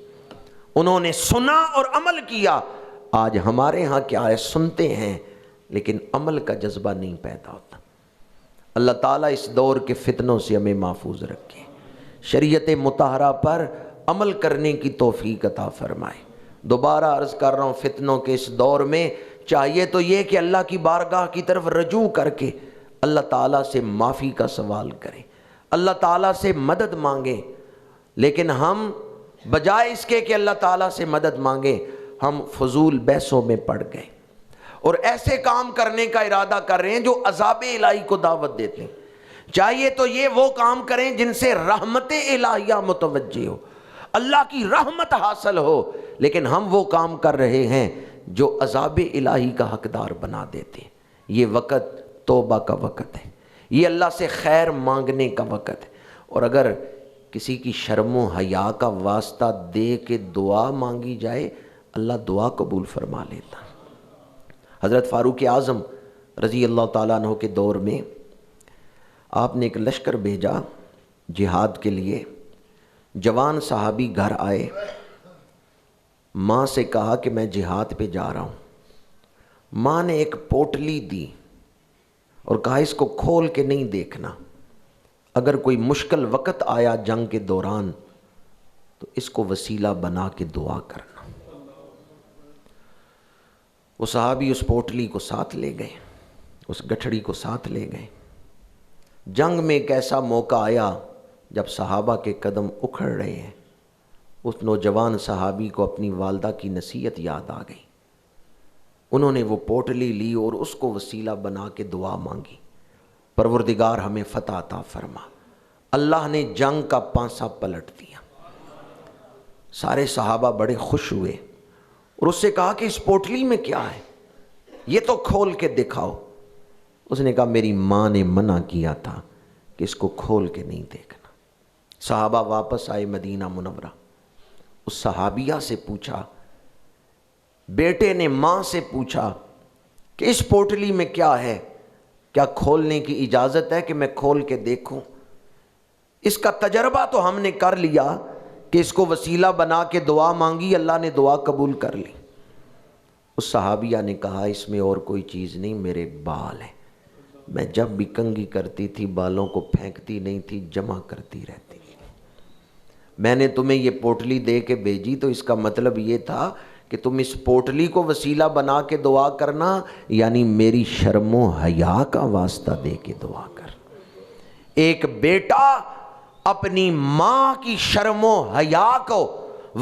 انہوں نے سنا اور عمل کیا۔ آج ہمارے ہاں کیا ہے، سنتے ہیں لیکن عمل کا جذبہ نہیں پیدا ہوتا۔ اللہ تعالیٰ اس دور کے فتنوں سے ہمیں محفوظ رکھے، شریعت مطہرہ پر عمل کرنے کی توفیق عطا فرمائے۔ دوبارہ عرض کر رہا ہوں، فتنوں کے اس دور میں چاہیے تو یہ کہ اللہ کی بارگاہ کی طرف رجوع کر کے اللہ تعالیٰ سے معافی کا سوال کریں، اللہ تعالیٰ سے مدد مانگیں، لیکن ہم بجائے اس کے کہ اللہ تعالیٰ سے مدد مانگیں، ہم فضول بحثوں میں پڑ گئے اور ایسے کام کرنے کا ارادہ کر رہے ہیں جو عذاب الہی کو دعوت دیتے ہیں۔ چاہیے تو یہ وہ کام کریں جن سے رحمت الہیہ متوجہ ہو، اللہ کی رحمت حاصل ہو، لیکن ہم وہ کام کر رہے ہیں جو عذاب الہی کا حقدار بنا دیتے ہیں۔ یہ وقت توبہ کا وقت ہے، یہ اللہ سے خیر مانگنے کا وقت ہے، اور اگر کسی کی شرم و حیا کا واسطہ دے کے دعا مانگی جائے، اللہ دعا قبول فرما لیتا. حضرت فاروق اعظم رضی اللہ تعالیٰ عنہ کے دور میں آپ نے ایک لشکر بھیجا جہاد کے لیے. جوان صحابی گھر آئے, ماں سے کہا کہ میں جہاد پہ جا رہا ہوں. ماں نے ایک پوٹلی دی اور کہا اس کو کھول کے نہیں دیکھنا, اگر کوئی مشکل وقت آیا جنگ کے دوران تو اس کو وسیلہ بنا کے دعا کرنا. وہ صحابی اس پوٹلی کو ساتھ لے گئے, اس گٹھڑی کو ساتھ لے گئے. جنگ میں ایک ایسا موقع آیا جب صحابہ کے قدم اکھڑ رہے ہیں. اس نوجوان صحابی کو اپنی والدہ کی نصیحت یاد آ گئی. انہوں نے وہ پوٹلی لی اور اس کو وسیلہ بنا کے دعا مانگی, پروردگار ہمیں فتح عطا فرما. اللہ نے جنگ کا پانسا پلٹ دیا. سارے صحابہ بڑے خوش ہوئے اور اس سے کہا کہ اس پوٹلی میں کیا ہے, یہ تو کھول کے دکھاؤ. اس نے کہا میری ماں نے منع کیا تھا کہ اس کو کھول کے نہیں دیکھنا. صحابہ واپس آئے مدینہ منورہ. اس صحابیہ سے پوچھا, بیٹے نے ماں سے پوچھا کہ اس پوٹلی میں کیا ہے, کیا کھولنے کی اجازت ہے کہ میں کھول کے دیکھوں؟ اس کا تجربہ تو ہم نے کر لیا کہ اس کو وسیلہ بنا کے دعا مانگی, اللہ نے دعا قبول کر لی. اس صحابیہ نے کہا اس میں اور کوئی چیز نہیں, میرے بال ہیں. میں جب بھی کنگھی کرتی تھی بالوں کو پھینکتی نہیں تھی, جمع کرتی رہتی تھی. میں نے تمہیں یہ پوٹلی دے کے بھیجی تو اس کا مطلب یہ تھا کہ تم اس پوٹلی کو وسیلہ بنا کے دعا کرنا, یعنی میری شرم و حیا کا واسطہ دے کے دعا کر. ایک بیٹا اپنی ماں کی شرم و حیا کو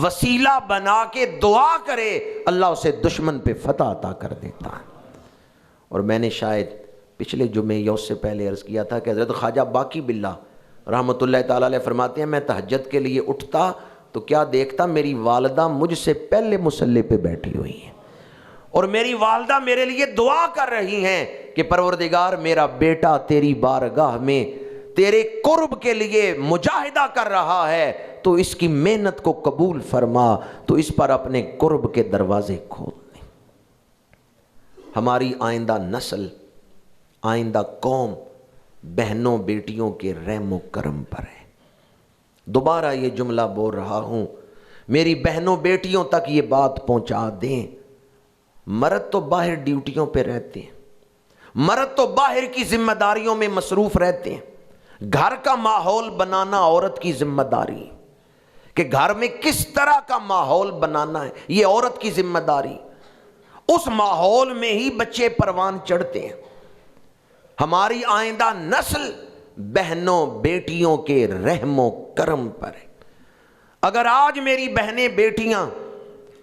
وسیلہ بنا کے دعا کرے, اللہ اسے دشمن پہ فتح عطا کر دیتا ہے. اور میں نے شاید پچھلے جمعے یا اس سے پہلے عرض کیا تھا کہ حضرت خواجہ باقی باللہ رحمۃ اللہ تعالیٰ علیہ فرماتے ہیں, میں تہجد کے لیے اٹھتا تو کیا دیکھتا, میری والدہ مجھ سے پہلے مصلی پہ بیٹھی ہوئی ہیں اور میری والدہ میرے لیے دعا کر رہی ہیں کہ پروردگار میرا بیٹا تیری بارگاہ میں تیرے قرب کے لیے مجاہدہ کر رہا ہے, تو اس کی محنت کو قبول فرما, تو اس پر اپنے قرب کے دروازے کھول دیں. ہماری آئندہ نسل, آئندہ قوم بہنوں بیٹیوں کے رحم و کرم پر ہے. دوبارہ یہ جملہ بول رہا ہوں, میری بہنوں بیٹیوں تک یہ بات پہنچا دیں. مرد تو باہر ڈیوٹیوں پہ رہتے ہیں, مرد تو باہر کی ذمہ داریوں میں مصروف رہتے ہیں. گھر کا ماحول بنانا عورت کی ذمہ داری, کہ گھر میں کس طرح کا ماحول بنانا ہے یہ عورت کی ذمہ داری. اس ماحول میں ہی بچے پروان چڑھتے ہیں. ہماری آئندہ نسل بہنوں بیٹیوں کے رحم و کرم پر ہے. اگر آج میری بہنیں بیٹیاں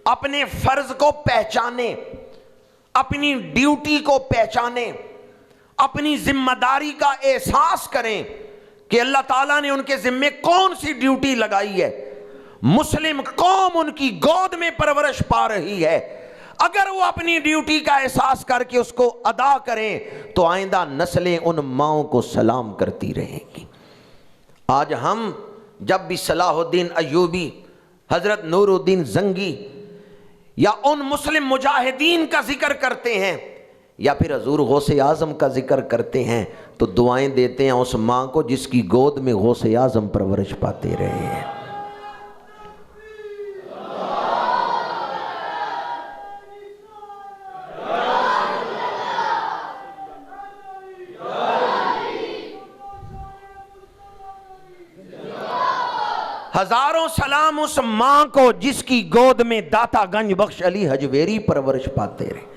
اپنے فرض کو پہچانیں, اپنی ڈیوٹی کو پہچانیں, اپنی ذمہ داری کا احساس کریں کہ اللہ تعالیٰ نے ان کے ذمے کون سی ڈیوٹی لگائی ہے, مسلم قوم ان کی گود میں پرورش پا رہی ہے, اگر وہ اپنی ڈیوٹی کا احساس کر کے اس کو ادا کریں تو آئندہ نسلیں ان ماؤں کو سلام کرتی رہیں گی. آج ہم جب بھی صلاح الدین ایوبی, حضرت نور الدین زنگی یا ان مسلم مجاہدین کا ذکر کرتے ہیں یا پھر حضور غوث اعظم کا ذکر کرتے ہیں تو دعائیں دیتے ہیں اس ماں کو جس کی گود میں غوث اعظم پرورش پاتے رہے ہیں. ہزاروں سلام اس ماں کو جس کی گود میں داتا گنج بخش علی حجویری پرورش پاتے رہے.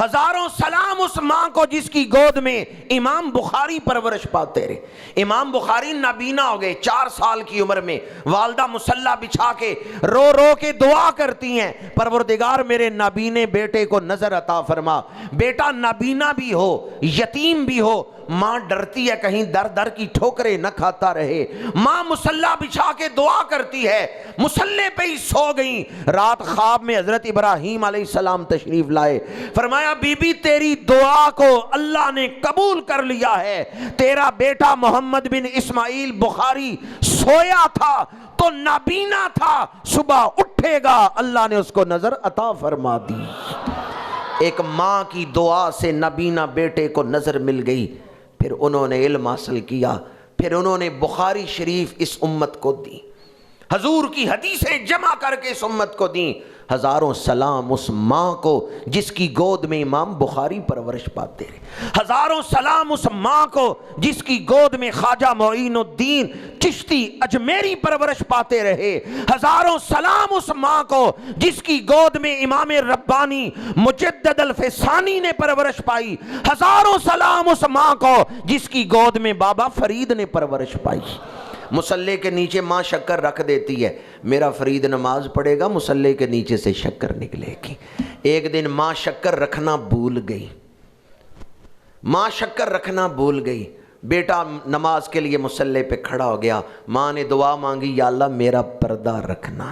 ہزاروں سلام اس ماں کو جس کی گود میں امام بخاری پرورش پاتے رہے. امام بخاری نابینا ہو گئے 4 سال کی عمر میں, والدہ مصلی بچھا کے رو رو کے دعا کرتی ہیں, پروردگار میرے نابینے بیٹے کو نظر عطا فرما. بیٹا نابینا بھی ہو, یتیم بھی ہو, ماں ڈرتی ہے کہیں در در کی ٹھوکریں نہ کھاتا رہے. ماں مصلی بچھا کے دعا کرتی ہے, مصلی پہ ہی سو گئیں. رات خواب میں حضرت ابراہیم علیہ السلام تشریف لائے, فرمایا بی بی تیری دعا کو اللہ نے قبول کر لیا ہے. تیرا بیٹا محمد بن اسماعیل بخاری سویا تھا, تو نابینا تھا، صبح اٹھے گا اللہ نے اس کو نظر عطا فرما دی۔ ایک ماں کی دعا سے نابینا بیٹے کو نظر مل گئی، پھر انہوں نے علم حاصل کیا، پھر انہوں نے بخاری شریف اس امت کو دی، حضور کی حدیثیں جمع کر کے اس امت کو دیں۔ ہزاروں سلام اس ماں کو جس کی گود میں امام بخاری پرورش پاتے رہے، ہزاروں سلام اس ماں کو جس کی گود میں خواجہ معین الدین چشتی اجمیری پرورش پاتے رہے، ہزاروں سلام اس ماں کو جس کی گود میں امام ربانی مجدد الفسانی نے پرورش پائی، ہزاروں سلام اس ماں کو جس کی گود میں بابا فرید نے پرورش پائی۔ مصلے کے نیچے ماں شکر رکھ دیتی ہے، میرا فرید نماز پڑھے گا مصلے کے نیچے سے شکر نکلے گی۔ ایک دن ماں شکر رکھنا بھول گئی، ماں شکر رکھنا بھول گئی، بیٹا نماز کے لیے مصلے پہ کھڑا ہو گیا، ماں نے دعا مانگی، یا اللہ میرا پردہ رکھنا،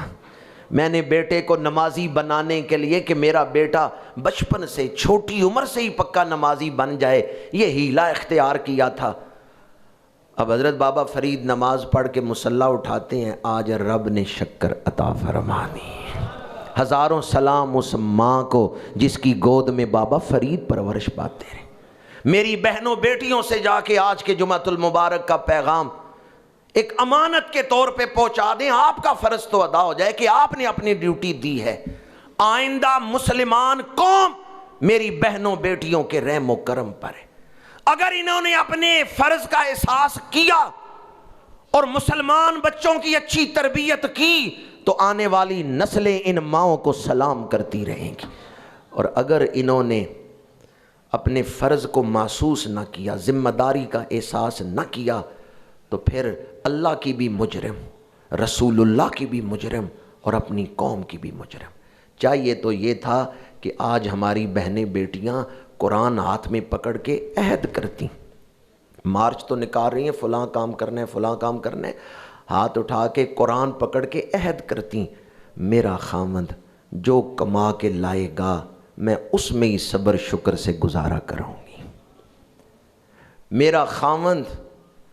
میں نے بیٹے کو نمازی بنانے کے لیے کہ میرا بیٹا بچپن سے چھوٹی عمر سے ہی پکا نمازی بن جائے، یہ ہیلا اختیار کیا تھا۔ اب حضرت بابا فرید نماز پڑھ کے مصلی اٹھاتے ہیں، آج رب نے شکر عطا فرما دی۔ ہزاروں سلام اس ماں کو جس کی گود میں بابا فرید پرورش پاتے رہے۔ میری بہنوں بیٹیوں سے جا کے آج کے جمعۃ المبارک کا پیغام ایک امانت کے طور پہ پہنچا دیں، آپ کا فرض تو ادا ہو جائے کہ آپ نے اپنی ڈیوٹی دی ہے۔ آئندہ مسلمان قوم میری بہنوں بیٹیوں کے رحم و کرم پر ہے۔ اگر انہوں نے اپنے فرض کا احساس کیا اور مسلمان بچوں کی اچھی تربیت کی تو آنے والی نسلیں ان ماؤں کو سلام کرتی رہیں گی، اور اگر انہوں نے اپنے فرض کو محسوس نہ کیا، ذمہ داری کا احساس نہ کیا، تو پھر اللہ کی بھی مجرم، رسول اللہ کی بھی مجرم، اور اپنی قوم کی بھی مجرم۔ چاہیے تو یہ تھا کہ آج ہماری بہنیں بیٹیاں قرآن ہاتھ میں پکڑ کے عہد کرتی، مارچ تو نکال رہی ہیں فلاں کام کرنا ہے فلاں کام کرنا ہے، ہاتھ اٹھا کے قرآن پکڑ کے عہد کرتی، میرا خاوند جو کما کے لائے گا میں اس میں ہی صبر شکر سے گزارا کروں گی، میرا خاوند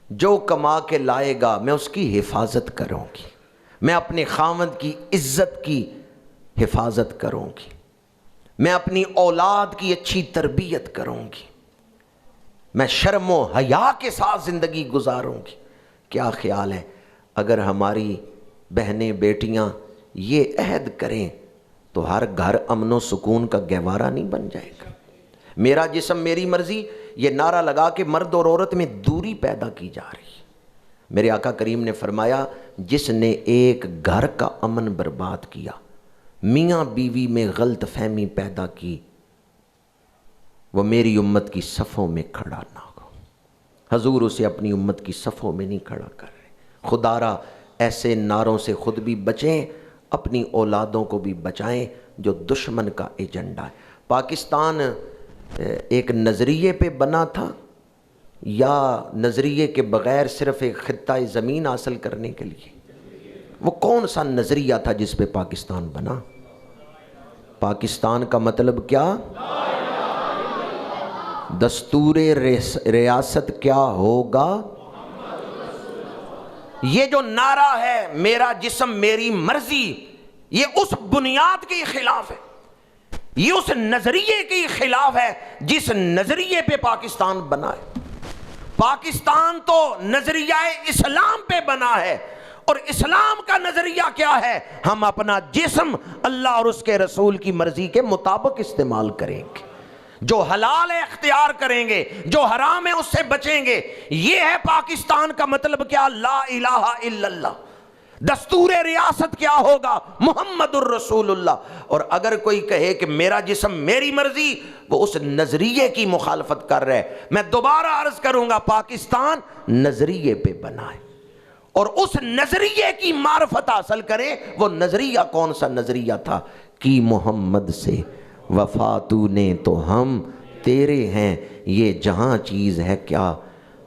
جو کما کے لائے گا میں اس کی حفاظت کروں گی، میں اپنے خاوند کی عزت کی حفاظت کروں گی، میں اپنی اولاد کی اچھی تربیت کروں گی، میں شرم و حیا کے ساتھ زندگی گزاروں گی۔ کیا خیال ہے اگر ہماری بہنیں بیٹیاں یہ عہد کریں تو ہر گھر امن و سکون کا گہوارہ نہیں بن جائے گا؟ میرا جسم میری مرضی، یہ نعرہ لگا کے مرد اور عورت میں دوری پیدا کی جا رہی ہے۔ میرے آقا کریم نے فرمایا، جس نے ایک گھر کا امن برباد کیا، میاں بیوی میں غلط فہمی پیدا کی، وہ میری امت کی صفوں میں کھڑا نہ ہو۔ حضور اسے اپنی امت کی صفوں میں نہیں کھڑا کر رہے۔ خدا را ایسے نعروں سے خود بھی بچیں، اپنی اولادوں کو بھی بچائیں جو دشمن کا ایجنڈا ہے۔ پاکستان ایک نظریے پہ بنا تھا یا نظریے کے بغیر صرف ایک خطہ زمین حاصل کرنے کے لیے؟ وہ کون سا نظریہ تھا جس پہ پاکستان بنا؟ پاکستان کا مطلب کیا؟ دستور ریاست کیا ہوگا؟ یہ جو نعرہ ہے میرا جسم میری مرضی، یہ اس بنیاد کے خلاف ہے، یہ اس نظریے کے خلاف ہے جس نظریے پہ پاکستان بنا ہے۔ پاکستان تو نظریہ اسلام پہ بنا ہے، اور اسلام کا نظریہ کیا ہے؟ ہم اپنا جسم اللہ اور اس کے رسول کی مرضی کے مطابق استعمال کریں گے، جو حلال ہے اختیار کریں گے، جو حرام ہے اس سے بچیں گے۔ یہ ہے پاکستان کا مطلب کیا؟ لا الہ الا اللہ۔ دستور ریاست کیا ہوگا؟ محمد الرسول اللہ۔ اور اگر کوئی کہے کہ میرا جسم میری مرضی، وہ اس نظریے کی مخالفت کر رہے۔ میں دوبارہ عرض کروں گا، پاکستان نظریے پہ بنا ہے، اور اس نظریے کی معرفت حاصل کریں۔ وہ نظریہ کون سا نظریہ تھا؟ کہ محمد سے وفا تو نے تو ہم تیرے ہیں، یہ جہاں چیز ہے کیا،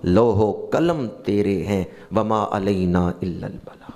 لوح و قلم تیرے ہیں، وما علینا الا البلاغ۔